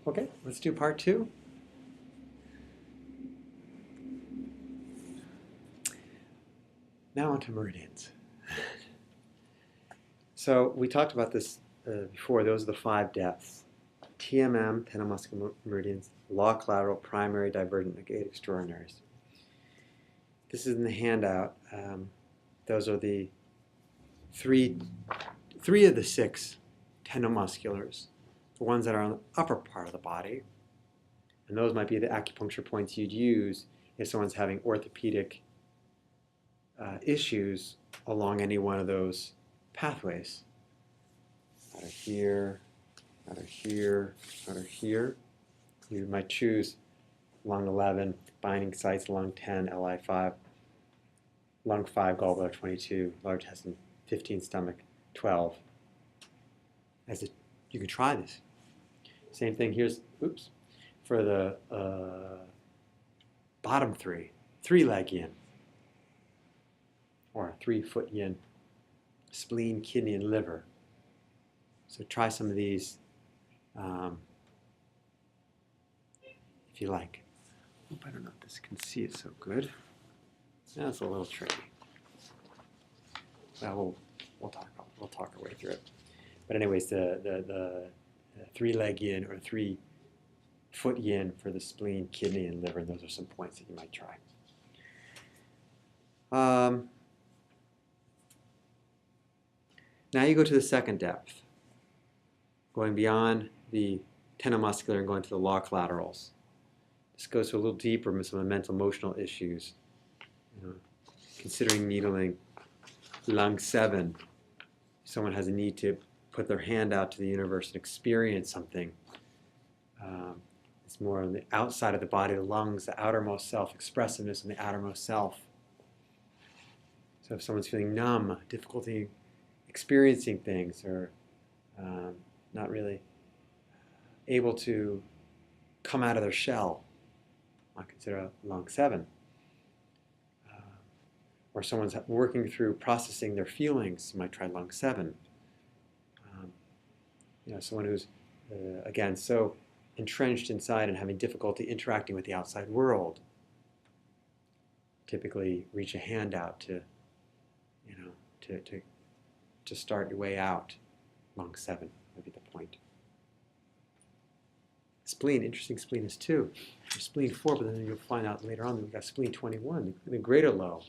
Okay, let's do part two. Now on to meridians. So we talked about this before. Those are the 5 depths. TMM, tenomuscular meridians, law collateral, primary, divergent, negate, extraordinaries. This is in the handout. Those are the three of the 6 tenomusculars, the ones that are on the upper part of the body. And those might be the acupuncture points you'd use if someone's having orthopedic issues along any one of those pathways. Out of here, out of here, out of here. You might choose lung 11, binding sites, lung 10, LI5, lung 5, gallbladder 22, large intestine 15, stomach 12. You can try this. Same thing here's, oops, for the bottom 3-leg yin, or 3-foot yin, spleen, kidney, and liver. So try some of these if you like. I don't know if this can see it so good. That's a little tricky. Well, we'll talk our way through it. But anyways, the 3-leg yin or 3-foot yin for the spleen, kidney, and liver, and those are some points that you might try. Now you go to the second depth, going beyond the tenomuscular and going to the law collaterals. This goes to a little deeper with some of the mental emotional issues. Considering needling lung 7, someone has a need to put their hand out to the universe and experience something. It's more on the outside of the body, the lungs, the outermost self, expressiveness in the outermost self. So if someone's feeling numb, difficulty experiencing things, or not really able to come out of their shell, I consider lung 7. Or someone's working through processing their feelings, you might try lung 7. Someone who's, again, so entrenched inside and having difficulty interacting with the outside world, typically reach a hand out to start your way out. Lung 7 would be the point. Spleen, interesting, spleen is 2. There's spleen 4, but then you'll find out later on that we've got spleen 21, the greater low.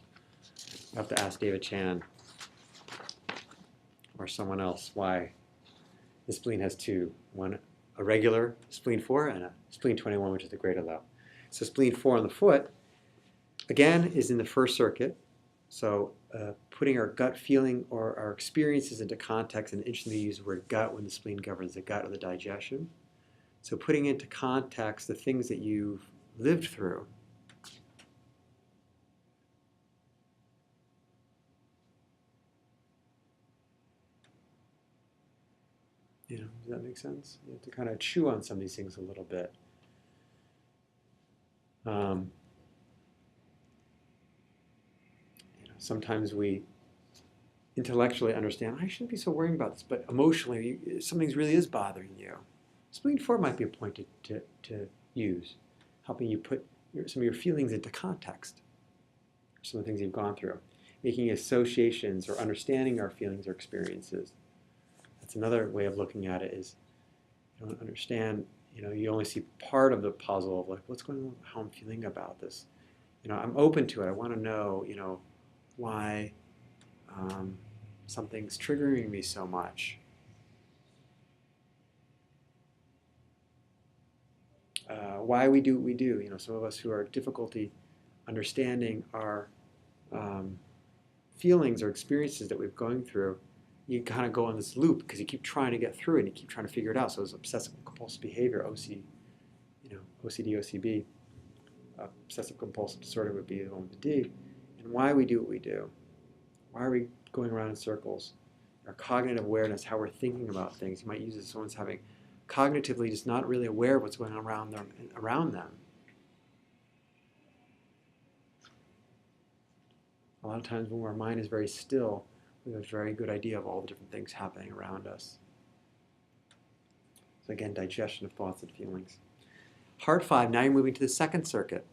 You'll have to ask David Chan or someone else why the spleen has 2. One, a regular spleen 4, and a spleen 21, which is the greater low. So spleen 4 on the foot, again, is in the first circuit. So putting our gut feeling or our experiences into context, and interestingly use the word gut when the spleen governs the gut or the digestion. So putting into context the things that you've lived through. Does that make sense? You have to kind of chew on some of these things a little bit. Sometimes we intellectually understand, I shouldn't be so worried about this, but emotionally, something really is bothering you. Spleen 4 might be a point to use, helping you put some of your feelings into context, some of the things you've gone through, making associations or understanding our feelings or experiences. That's another way of looking at it is you don't understand, you only see part of the puzzle of like, what's going on, how I'm feeling about this. I'm open to it. I want to know, why something's triggering me so much. Why we do what we do. Some of us who are difficulty understanding our feelings or experiences that we're going through, you kind of go on this loop because you keep trying to get through it and you keep trying to figure it out. So it's obsessive compulsive behavior, OCD, OCB. Obsessive compulsive disorder would be the one with the D. And why we do what we do. Why are we going around in circles? Our cognitive awareness, how we're thinking about things. You might use it as someone's having cognitively just not really aware of what's going on around them. A lot of times when our mind is very still, we have a very good idea of all the different things happening around us. So again, digestion of thoughts and feelings. Heart 5, now you're moving to the second circuit.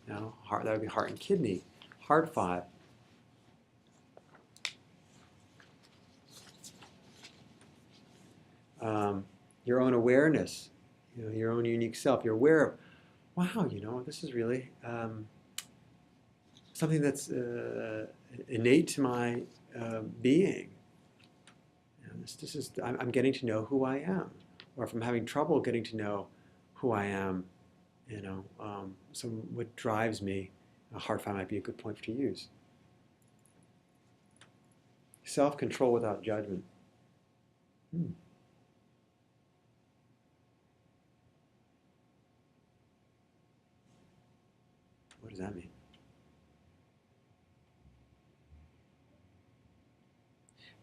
Now, heart, that would be heart and kidney. Heart 5. Your own awareness, your own unique self. You're aware of, wow, this is really something that's innate to my being. I'm getting to know who I am. Or if I'm having trouble getting to know who I am, what drives me, heart 5 might be a good point to use. Self-control without judgment. What does that mean?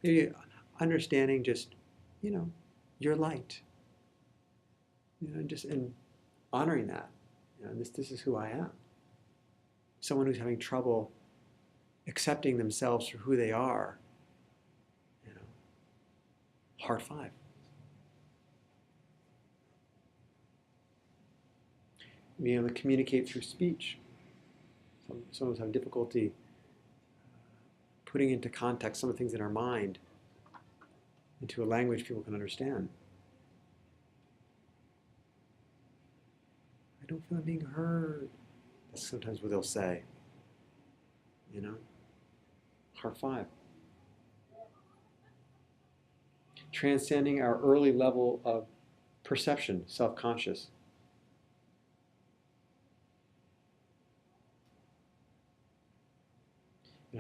Maybe understanding just, your light. And honoring that. This is who I am. Someone who's having trouble accepting themselves for who they are. Heart 5. Being able to communicate through speech. Some of us have difficulty putting into context some of the things in our mind into a language people can understand. I don't feel I'm being heard. That's sometimes what they'll say. Heart 5. Transcending our early level of perception, self-conscious.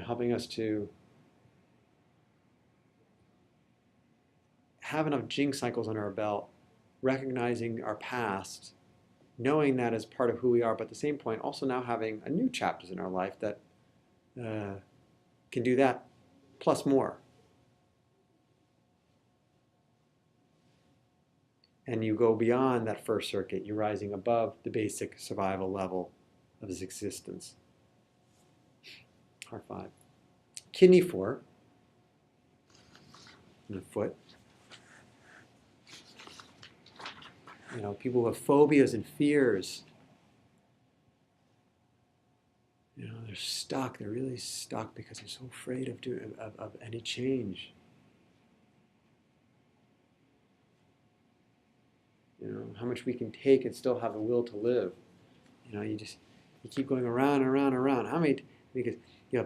Helping us to have enough jinx cycles under our belt, recognizing our past, knowing that as part of who we are, but at the same point also now having a new chapters in our life that can do that plus more. And you go beyond that first circuit. You're rising above the basic survival level of his existence. Heart 5. Kidney 4. And the foot. People who have phobias and fears. They're stuck. They're really stuck because they're so afraid of any change. How much we can take and still have the will to live. You keep going around and around and around. How many? Because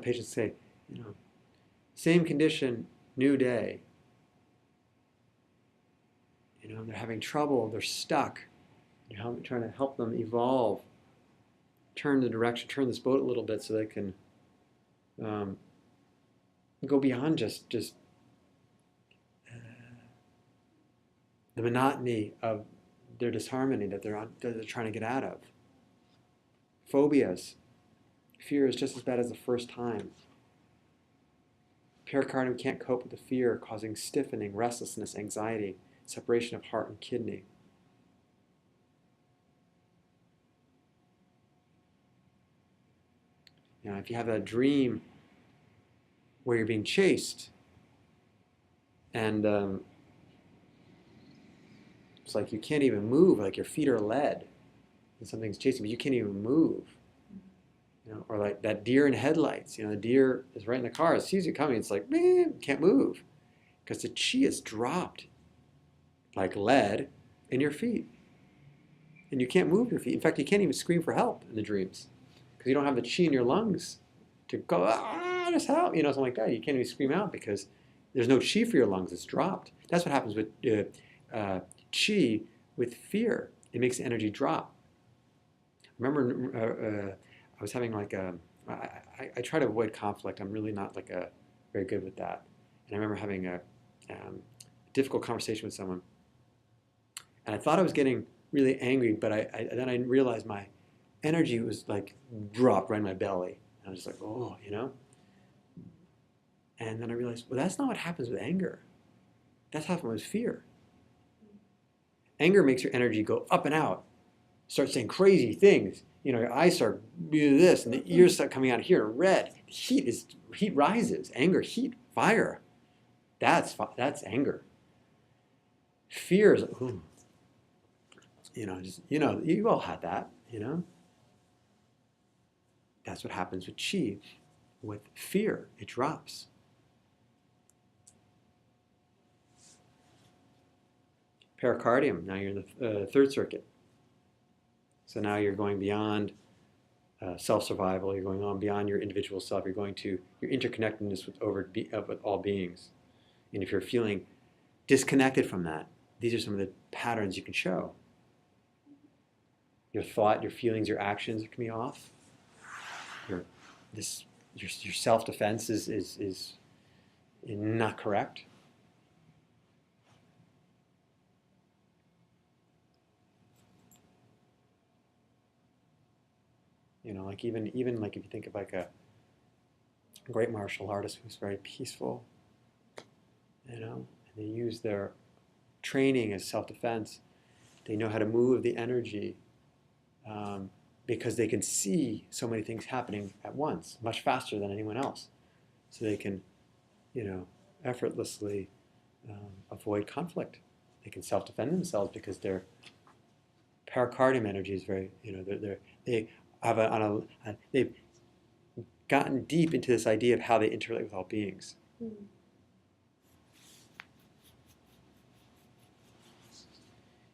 patients say, same condition, new day. They're having trouble. They're stuck. You're trying to help them evolve, turn the direction, turn this boat a little bit so they can go beyond just the monotony of their disharmony that they're trying to get out of. Phobias. Fear is just as bad as the first time. Pericardium can't cope with the fear, causing stiffening, restlessness, anxiety, separation of heart and kidney. If you have a dream where you're being chased, and it's like you can't even move, like your feet are lead, and something's chasing, but you can't even move. Or like that deer in headlights. The deer is right in the car. It sees you coming. It's like, man, can't move. Because the chi is dropped like lead in your feet. And you can't move your feet. In fact, you can't even scream for help in the dreams. Because you don't have the chi in your lungs to go, just help. Something like that. You can't even scream out because there's no chi for your lungs. It's dropped. That's what happens with chi with fear. It makes the energy drop. Remember, I was having I try to avoid conflict. I'm really not very good with that. And I remember having a difficult conversation with someone. And I thought I was getting really angry, but then I realized my energy was dropped right in my belly. And I was just like, oh, And then I realized, well, that's not what happens with anger. That's what happens with fear. Anger makes your energy go up and out. Start saying crazy things. Your eyes start doing this, and the ears start coming out here red. Heat rises. Anger, heat, fire. That's anger. Fear is, ooh, you've all had that, That's what happens with chi. With fear, it drops. Pericardium, now you're in the third circuit. So now you're going beyond self-survival, you're going on beyond your individual self, you're going to your interconnectedness with all beings. And if you're feeling disconnected from that, these are some of the patterns you can show. Your thought, your feelings, your actions can be off. Your self-defense is not correct. Like even like if you think of like a great martial artist who's very peaceful, and they use their training as self-defense. They know how to move the energy because they can see so many things happening at once, much faster than anyone else. So they can, effortlessly avoid conflict. They can self-defend themselves because their pericardium energy is very, they've gotten deep into this idea of how they interrelate with all beings. Mm-hmm.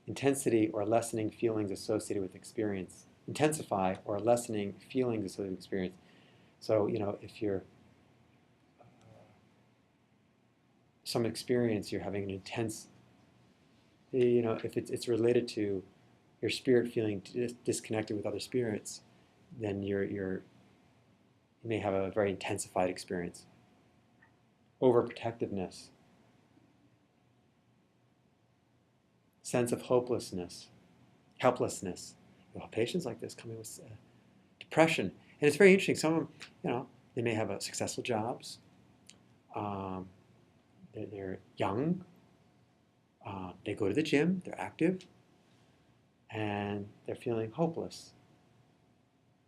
Intensity or lessening feelings associated with experience. Intensify or lessening feelings associated with experience. So, if you're some experience, you're having an intense, if it's related to your spirit feeling disconnected with other spirits, then you may have a very intensified experience. Overprotectiveness. Sense of hopelessness, helplessness. You'll have patients like this coming with depression. And it's very interesting. Some of them, they may have successful jobs. They're young. They go to the gym. They're active. And they're feeling hopeless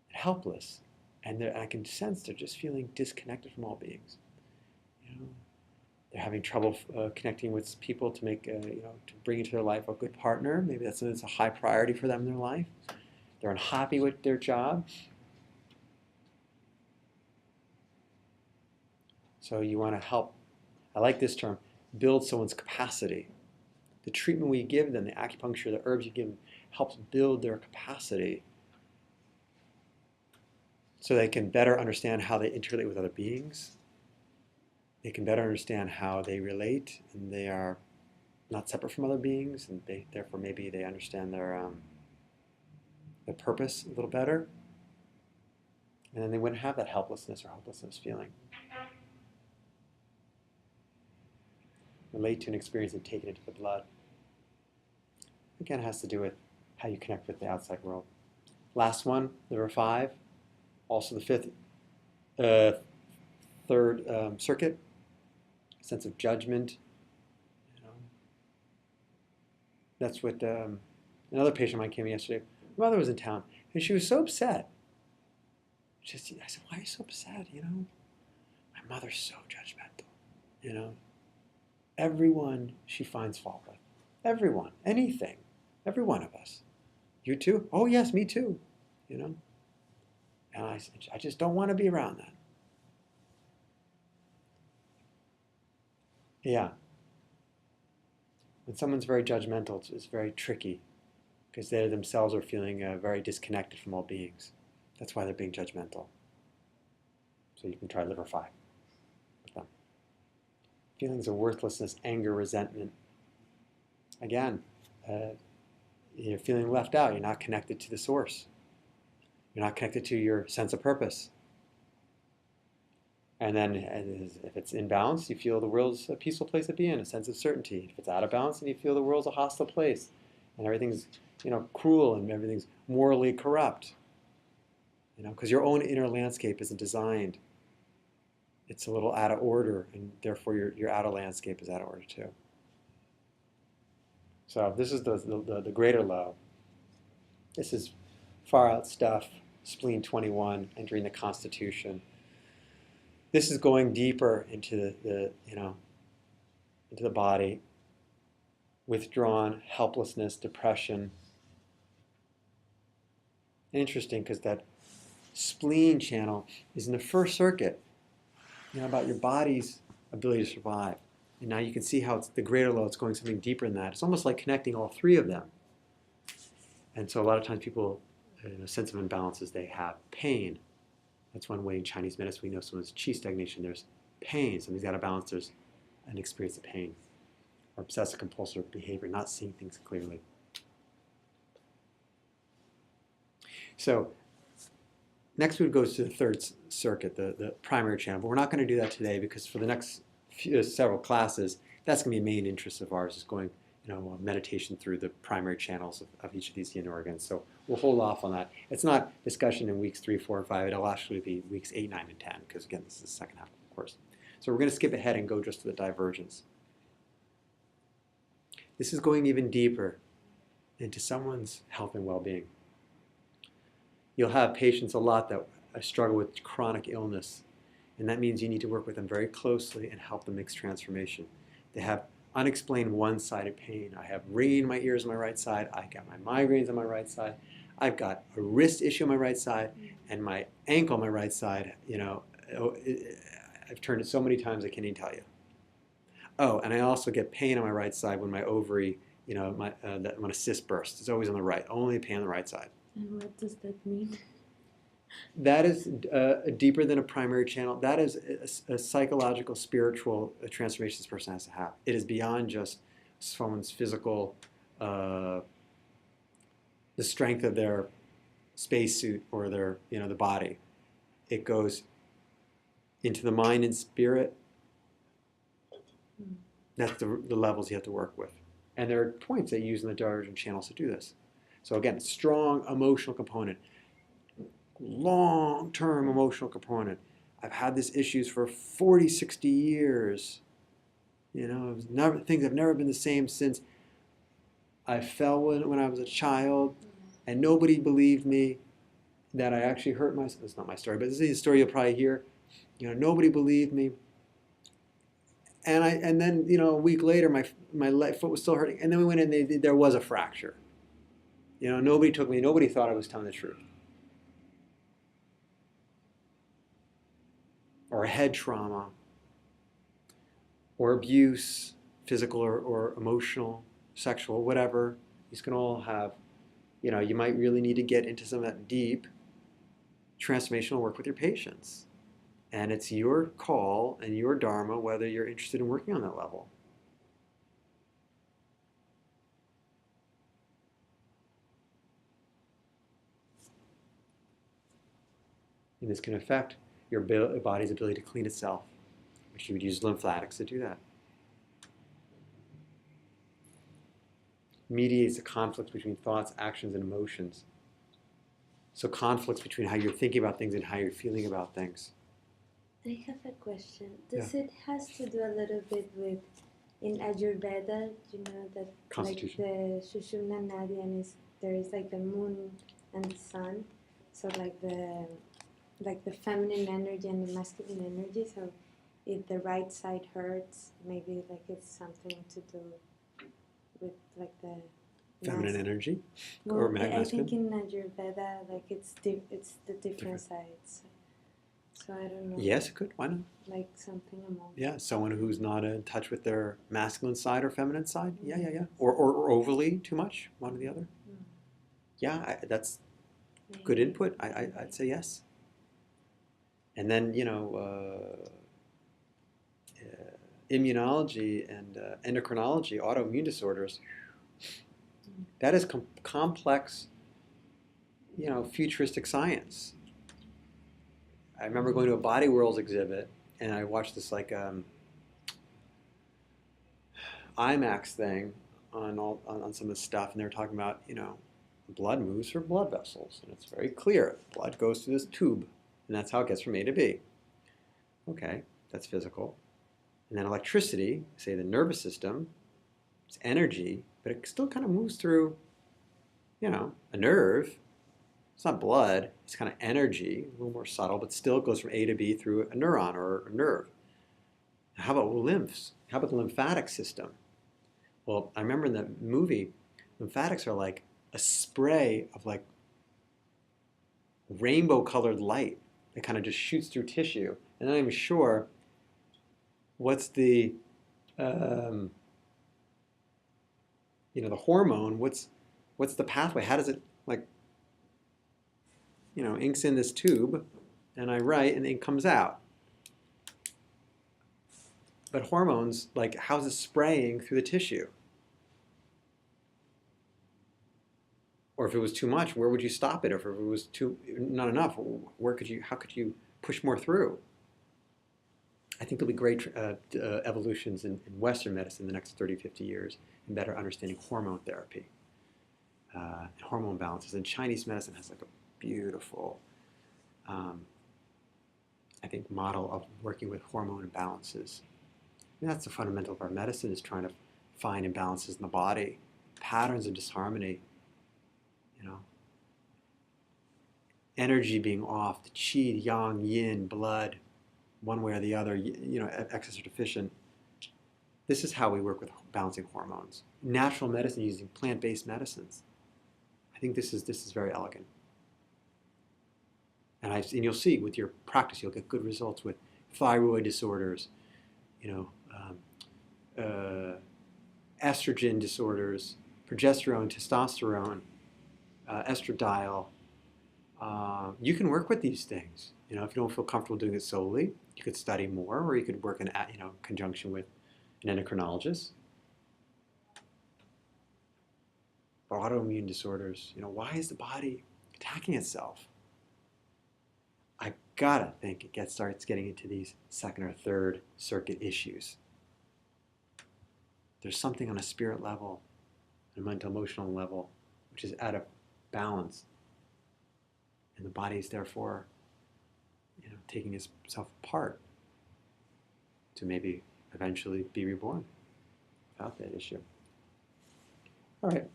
and helpless. And I can sense they're just feeling disconnected from all beings. They're having trouble connecting with people to make, to bring into their life a good partner. Maybe that's a high priority for them in their life. They're unhappy with their job. So you want to help, I like this term, build someone's capacity. The treatment we give them, the acupuncture, the herbs you give them, helps build their capacity so they can better understand how they interrelate with other beings. They can better understand how they relate, and they are not separate from other beings, and therefore maybe they understand their purpose a little better, and then they wouldn't have that helplessness or hopelessness feeling. Relate to an experience and take it into the blood. Again, it has to do with how you connect with the outside world. Last one, number 5, also the fifth, third circuit. Sense of judgment. That's what another patient of mine came in yesterday. My mother was in town, and she was so upset. I said, "Why are you so upset? My mother's so judgmental. Everyone she finds fault with. Everyone, anything, every one of us. You too? Oh yes, me too. And I said, I just don't want to be around that. Yeah. When someone's very judgmental, it's very tricky because they themselves are feeling very disconnected from all beings. That's why they're being judgmental. So you can try liver 5 with them. Feelings of worthlessness, anger, resentment. Again, you're feeling left out. You're not connected to the source. You're not connected to your sense of purpose. And then if it's in balance, you feel the world's a peaceful place to be in, a sense of certainty. If it's out of balance, then you feel the world's a hostile place. And everything's cruel and everything's morally corrupt. Because your own inner landscape isn't designed. It's a little out of order, and therefore your outer landscape is out of order too. So this is the greater love. This is far out stuff, spleen 21, entering the constitution. This is going deeper into the body. withdrawn, helplessness, depression. Interesting, because that spleen channel is in the first circuit, about your body's ability to survive. And now you can see how it's the greater level, it's going something deeper than that. It's almost like connecting all three of them. And so a lot of times people, in a sense of imbalances, they have pain. That's one way in Chinese medicine we know someone's qi stagnation. There's pain. Somebody's got a balance. There's an experience of pain. Or obsessive compulsive behavior, not seeing things clearly. So next we would go to the third circuit, the primary channel. But we're not going to do that today because for the next several classes, that's going to be a main interest of ours, is going meditation through the primary channels of each of these yin organs. So we'll hold off on that. It's not discussion in weeks 3, 4, and 5. It'll actually be weeks 8, 9, and 10, because again, this is the second half of the course. So we're going to skip ahead and go just to the divergence. This is going even deeper into someone's health and well-being. You'll have patients a lot that struggle with chronic illness, and that means you need to work with them very closely and help them make transformation. They have unexplained one-sided pain. I have ringing in my ears on my right side. I got my migraines on my right side. I've got a wrist issue on my right side, and my ankle on my right side. I've turned it so many times I can't even tell you. Oh, and I also get pain on my right side when my ovary, when a cyst bursts. It's always on the right. Only pain on the right side. And what does that mean? That is deeper than a primary channel. That is a psychological, spiritual transformation this person has to have. It is beyond just someone's physical, the strength of their spacesuit or their, the body. It goes into the mind and spirit. That's the levels you have to work with. And there are points they use in the divergent channels to do this. So again, strong emotional component. Long-term emotional component. I've had these issues for 40, 60 years. Things have never been the same since I fell when I was a child, and nobody believed me that I actually hurt myself. It's not my story, but this is a story you'll probably hear. Nobody believed me. And then a week later, my foot was still hurting, and then we went in. There was a fracture. Nobody took me. Nobody thought I was telling the truth. Or a head trauma, or abuse, physical or emotional, sexual, whatever. These can all have, you might really need to get into some of that deep transformational work with your patients. And it's your call and your dharma whether you're interested in working on that level. And this can affect your body's ability to clean itself, which you would use lymphatics to do that. Mediates the conflicts between thoughts, actions, and emotions. So conflicts between how you're thinking about things and how you're feeling about things. I have a question. Does it has to do a little bit with, in Ayurveda, that Constitution. like the Sushumna Nadi, and there is like the moon and the sun, so like the feminine energy and the masculine energy. So if the right side hurts, maybe like it's something to do with like the Feminine energy? Well, Or I masculine? think in Ayurveda, like it's the different sides. So I don't know. Yes, it could. Why not? Like something emotional. Yeah, someone who's not in touch with their masculine side or feminine side. Yeah. Or overly too much, one or the other. Yeah, that's good input. I'd say yes. And then, immunology and endocrinology, autoimmune disorders, that is complex, futuristic science. I remember going to a Body Worlds exhibit, and I watched this IMAX thing on some of the stuff, and they were talking about, blood moves through blood vessels, and it's very clear. Blood goes through this tube, and that's how it gets from A to B. Okay, that's physical. And then electricity, say the nervous system, it's energy, but it still kind of moves through, a nerve. It's not blood, it's kind of energy, a little more subtle, but still it goes from A to B through a neuron or a nerve. How about lymphs? How about the lymphatic system? Well, I remember in the movie, lymphatics are like a spray of like rainbow colored light that kind of just shoots through tissue. And I'm not even sure what's the, um, the hormone, what's the pathway? How does it like, inks in this tube and I write and ink comes out. But hormones, like how's it spraying through the tissue? Or if it was too much, where would you stop it? Or if it was not enough, how could you push more through? I think there'll be great evolutions in Western medicine in the next 30, 50 years in better understanding hormone therapy and hormone balances. And Chinese medicine has like a beautiful, I think, model of working with hormone imbalances. And that's the fundamental of our medicine, is trying to find imbalances in the body, patterns of disharmony, energy being off, the qi, yang, yin, blood, one way or the other, excess or deficient. This is how we work with balancing hormones. Natural medicine using plant-based medicines. I think this is very elegant. And you'll see with your practice, you'll get good results with thyroid disorders, estrogen disorders, progesterone, testosterone, estradiol. You can work with these things. If you don't feel comfortable doing it solely, you could study more, or you could work in conjunction with an endocrinologist. Autoimmune disorders. Why is the body attacking itself? I gotta think it starts getting into these second or third circuit issues. There's something on a spirit level, a mental emotional level, which is out of balance. And the body is therefore, taking itself apart to maybe eventually be reborn without that issue. All right.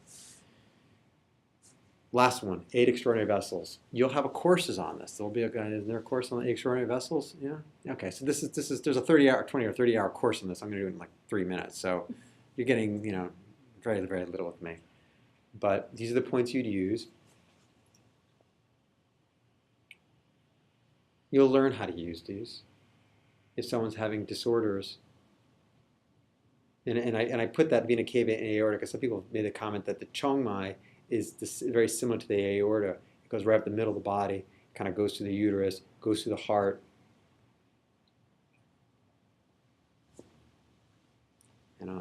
Last one, 8 extraordinary vessels. You'll have courses on this. There'll be is there a course on the 8 extraordinary vessels? Yeah. Okay. So there's a 30-hour, 20 or 30-hour course on this. I'm going to do it in like 3 minutes. So you're getting, very, very little with me. But these are the points you'd use. You'll learn how to use these. If someone's having disorders, and I put that vena cava and aorta because some people made the comment that the Chongmai is very similar to the aorta. It goes right up the middle of the body, kind of goes through the uterus, goes through the heart.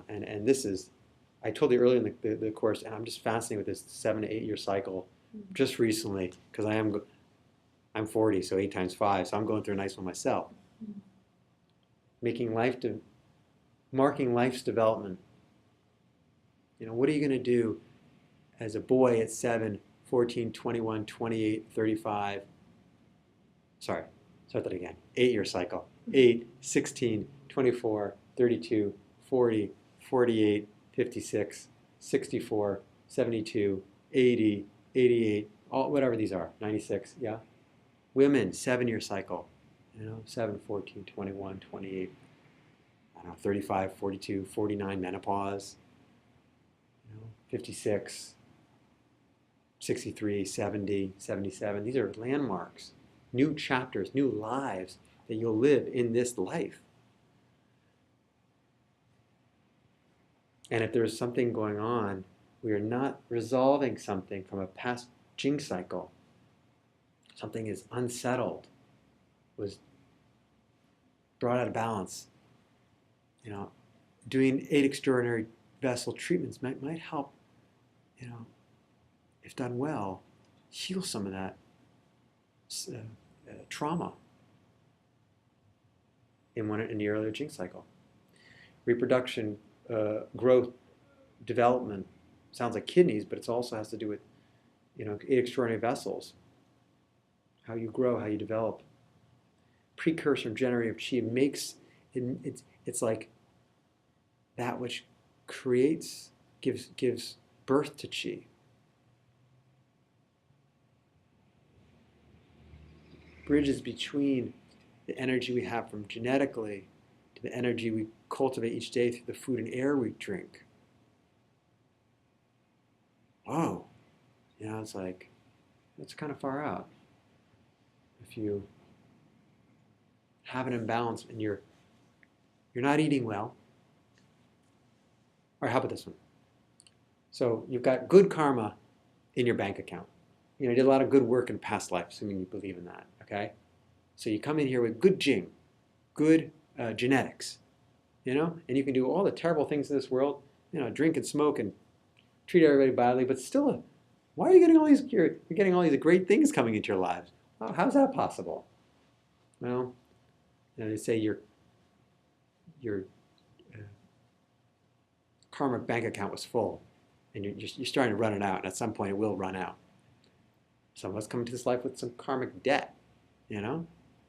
And this is, I told you earlier in the course, and I'm just fascinated with this 7 to 8 year cycle just recently, because I'm 40, so 8 times 5, so I'm going through a nice one myself. Marking life's development. What are you going to do as a boy at 7, 14, 21, 28, 35? Sorry, start that again. 8 year cycle. 8, 16, 24, 32, 40, 48, 56, 64, 72, 80, 88, whatever these are, 96, yeah? Women, 7 year cycle, 7, 14, 21, 28, 35, 42, 49, menopause, 56, 63, 70, 77. These are landmarks, new chapters, new lives that you'll live in this life. And if there's something going on, we are not resolving something from a past Jing cycle. Something is unsettled, was brought out of balance. Doing 8 extraordinary vessel treatments might help, if done well, heal some of that trauma in the earlier Jing cycle. Reproduction, growth, development, sounds like kidneys, but it also has to do with, 8 extraordinary vessels. How you grow, how you develop. Precursor generative chi makes it's like that which creates, gives birth to chi. Bridges between the energy we have from genetically to the energy we cultivate each day through the food and air we drink. whoa, it's like, that's kind of far out. If you have an imbalance and you're not eating well, or how about this one? So you've got good karma in your bank account. You did a lot of good work in past life, assuming you believe in that, okay? So you come in here with good jing, good genetics, and you can do all the terrible things in this world, drink and smoke and treat everybody badly, but still, why are you getting all these, you're getting all these great things coming into your lives? Well, how's that possible? Well, they say your uh, karmic bank account was full, and you're starting to run it out, and at some point it will run out. Some of us come into this life with some karmic debt,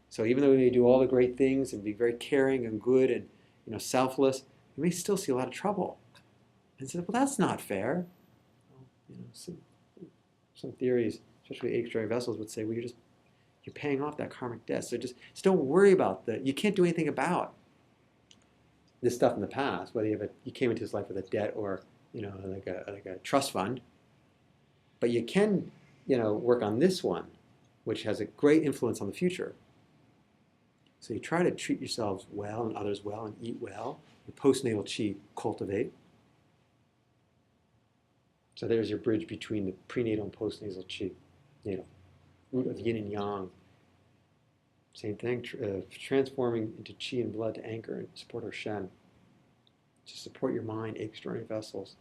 So even though we may do all the great things and be very caring and good and selfless, we may still see a lot of trouble. And say, well, that's not fair. Some theories, especially extraordinary vessels, would say, well, you're paying off that karmic debt. So just don't worry about that. You can't do anything about this stuff in the past, whether you came into this life with a debt or like a trust fund. But you can work on this one, which has a great influence on the future. So you try to treat yourselves well and others well and eat well. Your postnatal chi cultivate. So there's your bridge between the prenatal and postnatal chi. Root of yin and yang. Same thing, transforming into chi and blood to anchor and support our shen. To support your mind, extraordinary vessels.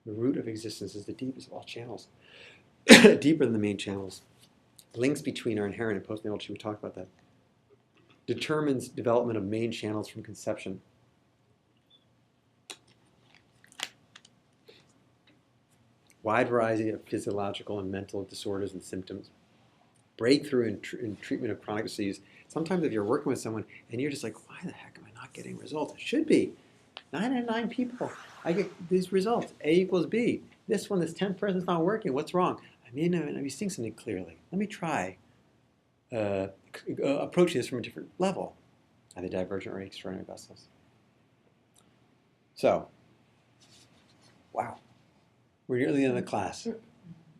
The root of existence is the deepest of all channels. Deeper than the main channels. Links between our inherent and postnatal chi, we talked about that. Determines development of main channels from conception. Wide variety of physiological and mental disorders and symptoms. Breakthrough in treatment of chronic disease. Sometimes if you're working with someone and you're just like, why the heck am I not getting results? It should be. 9 out of 9 people, I get these results. A equals B. This one, this 10th person's not working. What's wrong? I may not be seeing something clearly. Let me try approaching this from a different level. Either divergent or extraordinary vessels. So, wow. We're nearly the end of the class.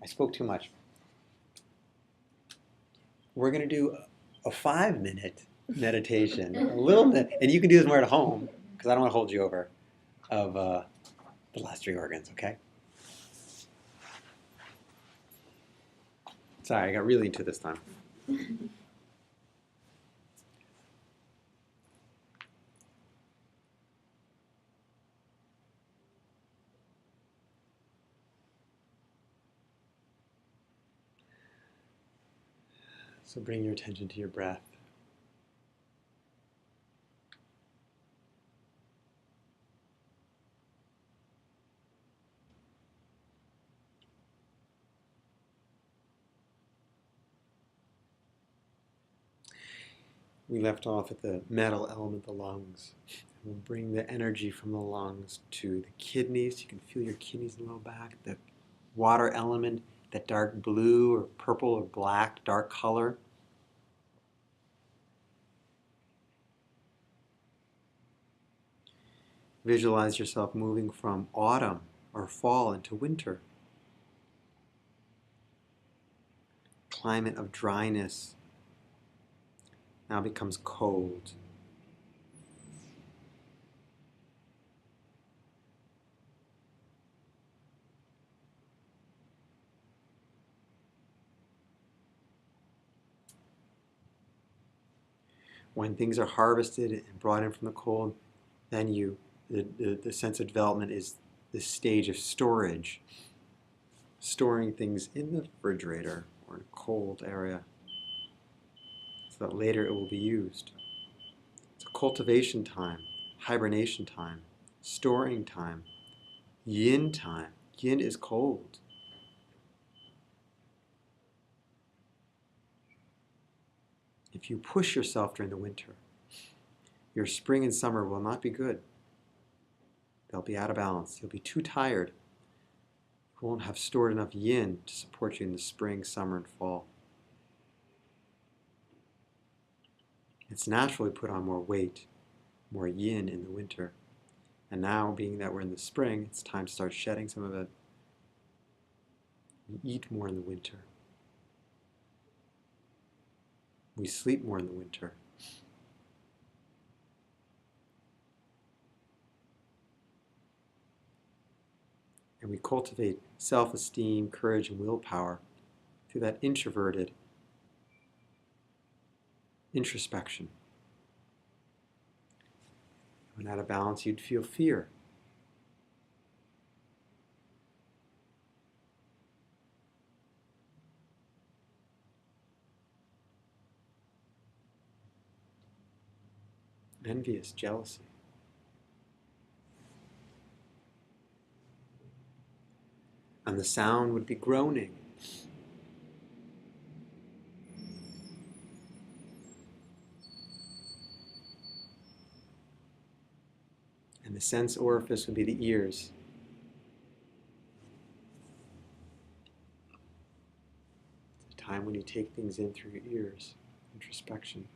I spoke too much. We're going to do a 5-minute meditation, a little bit, and you can do this more at home, because I don't want to hold you over, of the last 3 organs, okay? Sorry, I got really into this time. So bring your attention to your breath. We left off at the metal element, the lungs. We'll bring the energy from the lungs to the kidneys. You can feel your kidneys in the low back. The water element, that dark blue or purple or black, dark color. Visualize yourself moving from autumn or fall into winter. Climate of dryness now becomes cold. When things are harvested and brought in from the cold, then the sense of development is this stage of storage, storing things in the refrigerator or in a cold area so that later it will be used. It's a cultivation time, hibernation time, storing time, yin time. Yin is cold. If you push yourself during the winter, your spring and summer will not be good. They'll be out of balance. You'll be too tired. You won't have stored enough yin to support you in the spring, summer, and fall. It's natural to put on more weight, more yin in the winter. And now, being that we're in the spring, it's time to start shedding some of it We eat more in the winter. We sleep more in the winter. And we cultivate self-esteem, courage, and willpower through that introverted introspection. When out of balance, you'd feel fear. Envious, jealousy. And the sound would be groaning. And the sense orifice would be the ears. It's a time when you take things in through your ears, introspection.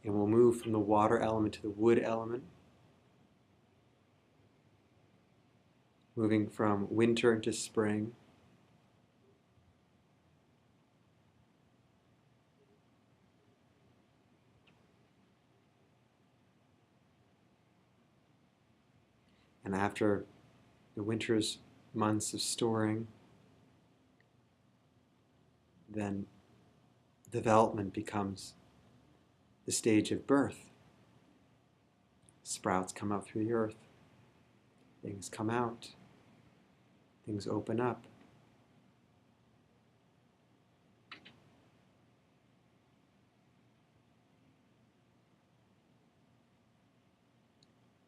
And we'll move from the water element to the wood element, moving from winter into spring. And after the winter's months of storing, then development becomes the stage of birth. Sprouts come up through the earth. Things come out. Things open up.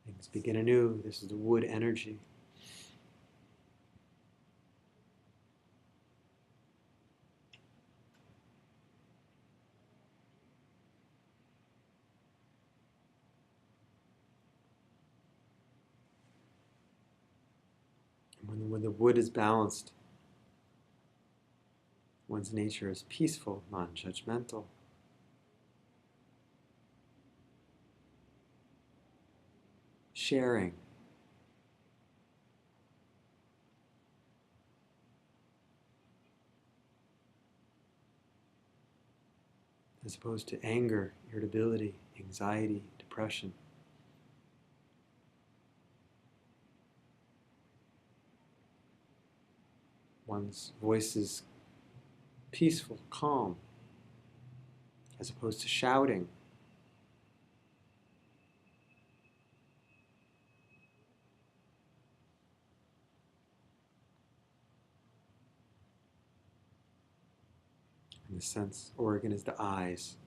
Things begin anew. This is the wood energy. When the wood is balanced, one's nature is peaceful, non-judgmental. Sharing. As opposed to anger, irritability, anxiety, depression. One's voice is peaceful, calm, as opposed to shouting. And the sense organ is the eyes.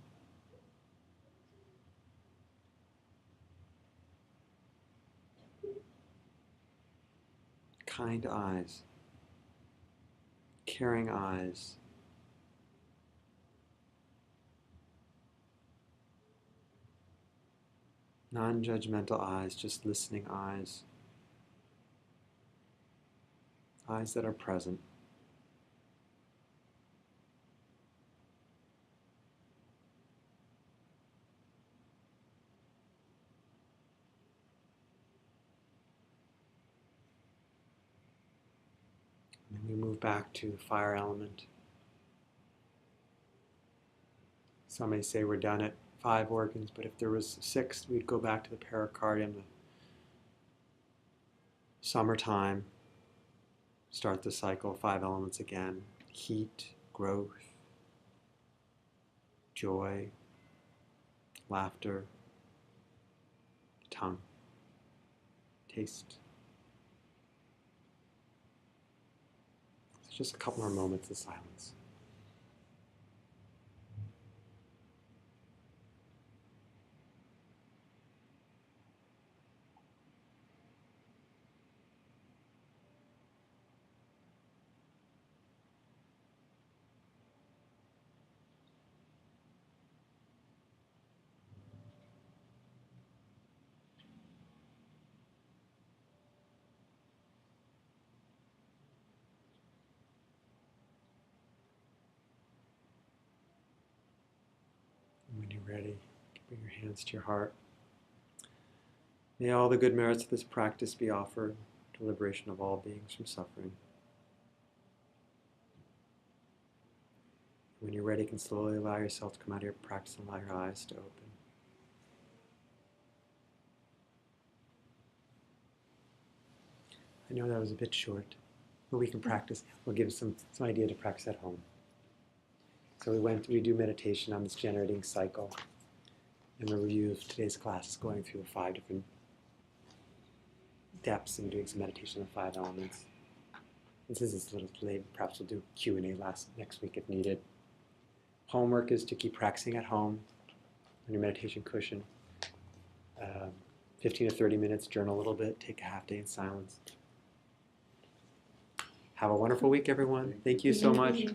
Kind eyes, caring eyes, non-judgmental eyes, just listening eyes, eyes that are present. And then we move back to the fire element. Some may say we're done at 5 organs, but if there was 6, we'd go back to the pericardium, the summertime, start the cycle, 5 elements again. Heat, growth, joy, laughter, tongue, taste. So just a couple more moments of silence. ready, bring your hands to your heart. May all the good merits of this practice be offered to liberation of all beings from suffering. When you're ready, you can slowly allow yourself to come out of your practice and allow your eyes to open. I know that was a bit short, but we can practice. We'll give some idea to practice at home. So we do meditation on this generating cycle. And the review of today's class is going through 5 different depths and doing some meditation on 5 elements. And since it's a little late, perhaps we'll do Q&A next week if needed. Homework is to keep practicing at home on your meditation cushion. 15 to 30 minutes, journal a little bit, take a half day in silence. Have a wonderful week, everyone. Thank you so much.